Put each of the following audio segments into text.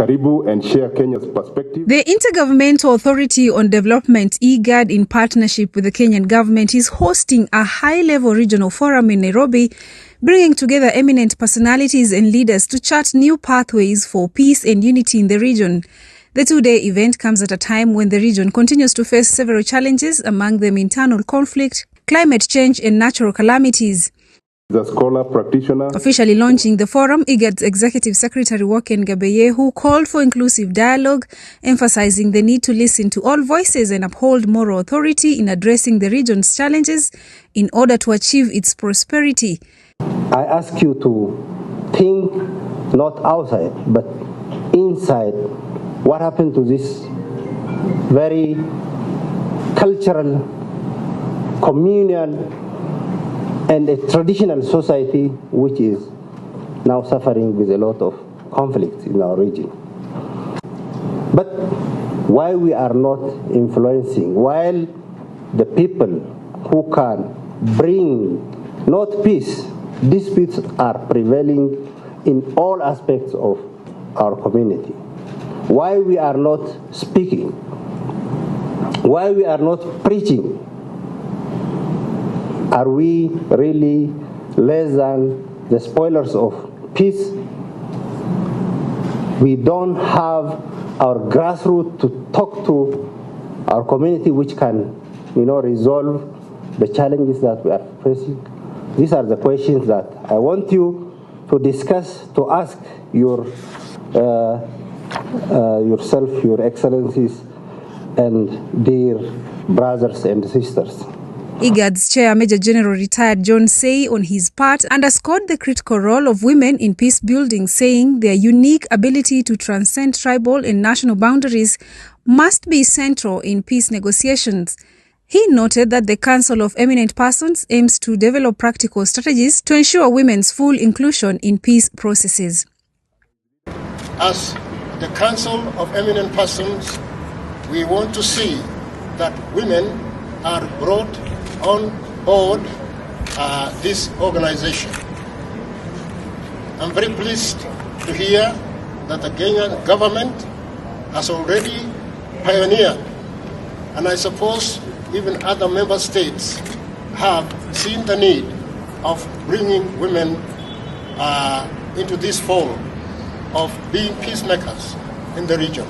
Karibu and share Kenya's perspective. The Intergovernmental Authority on Development, IGAD, in partnership with the Kenyan government, is hosting a high-level regional forum in Nairobi, bringing together eminent personalities and leaders to chart new pathways for peace and unity in the region. The two-day event comes at a time when the region continues to face several challenges, among them internal conflict, climate change and natural calamities. The scholar practitioner. Officially launching the forum, IGAD's Executive Secretary Woken Gabeyehu called for inclusive dialogue, emphasizing the need to listen to all voices and uphold moral authority in addressing the region's challenges in order to achieve its prosperity. I ask you to think not outside, but inside. What happened to this very cultural, communal, and a traditional society which is now suffering with a lot of conflict in our region? But why we are not influencing, while the people who can bring not peace, disputes are prevailing in all aspects of our community. Why we are not speaking? Why we are not preaching? Are we really less than the spoilers of peace? We don't have our grassroots to talk to our community which can, resolve the challenges that we are facing. These are the questions that I want you to discuss, to ask yourself, your excellencies, and dear brothers and sisters. IGAD's chair, Major General retired John Sing'Oei, on his part, underscored the critical role of women in peace building, saying their unique ability to transcend tribal and national boundaries must be central in peace negotiations. He noted that the Council of Eminent Persons aims to develop practical strategies to ensure women's full inclusion in peace processes. As the Council of Eminent Persons, we want to see that women are brought on board this organization. I'm very pleased to hear that the Kenyan government has already pioneered, and I suppose even other member states have seen the need of bringing women into this fold of being peacemakers in the region.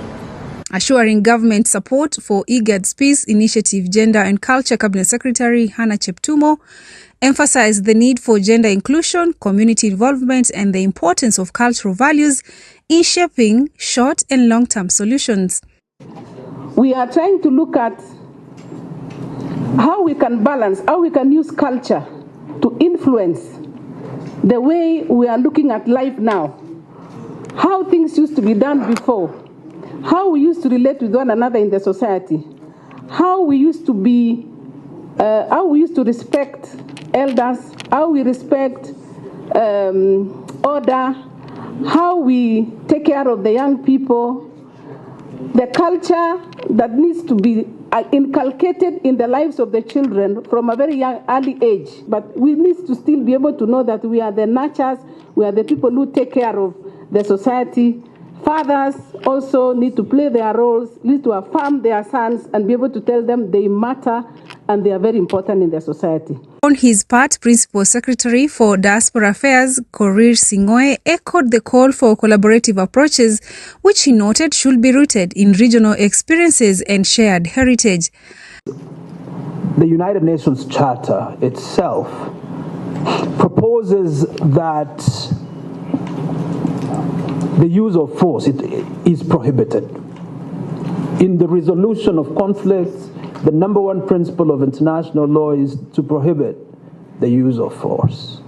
Assuring government support for IGAD's Peace Initiative, Gender and Culture Cabinet Secretary Hannah Cheptumo emphasized the need for gender inclusion, community involvement, and the importance of cultural values in shaping short and long-term solutions. We are trying to look at how we can balance, how we can use culture to influence the way we are looking at life now, how things used to be done before, how we used to relate with one another in the society, how we used to be, how we used to respect elders, how we respect order, how we take care of the young people, the culture that needs to be inculcated in the lives of the children from a very young, early age. But we need to still be able to know that we are the nurturers, we are the people who take care of the society. Fathers also need to play their roles, need to affirm their sons and be able to tell them they matter and they are very important in their society. On his part, Principal Secretary for Diaspora Affairs Korir Sing'Oei echoed the call for collaborative approaches, which he noted should be rooted in regional experiences and shared heritage. The United Nations Charter itself proposes that the use of force is prohibited. In the resolution of conflicts, the number one principle of international law is to prohibit the use of force.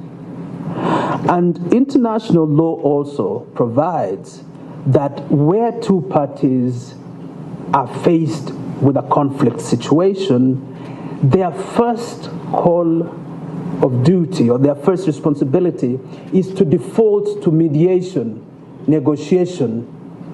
And international law also provides that where two parties are faced with a conflict situation, their first call of duty or their first responsibility is to default to mediation, negotiation,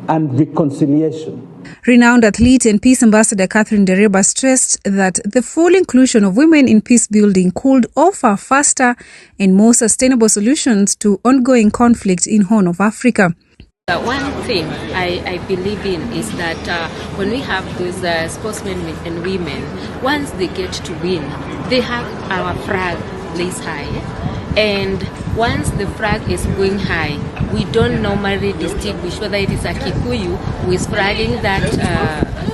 and reconciliation. Renowned athlete and peace ambassador Catherine Dereba stressed that the full inclusion of women in peace building could offer faster and more sustainable solutions to ongoing conflict in Horn of Africa. One thing I believe in is that when we have those sportsmen and women, once they get to win, they have our flag lays high. And once the flag is going high, we don't normally distinguish whether it is a Kikuyu who is flagging that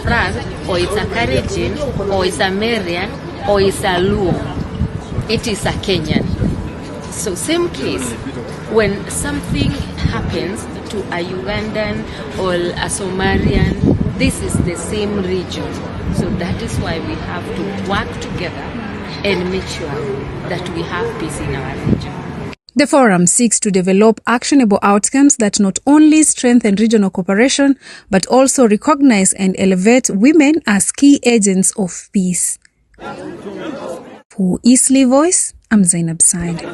flag, or it's a Kalenjin, or it's a Marian, or it's a Luo. It is a Kenyan. So same case, when something happens to a Ugandan or a Somalian, this is the same region. So that is why we have to work together and make sure that we have peace in our region. The forum seeks to develop actionable outcomes that not only strengthen regional cooperation, but also recognize and elevate women as key agents of peace. For Eastleigh Voice, I'm Zainab Said.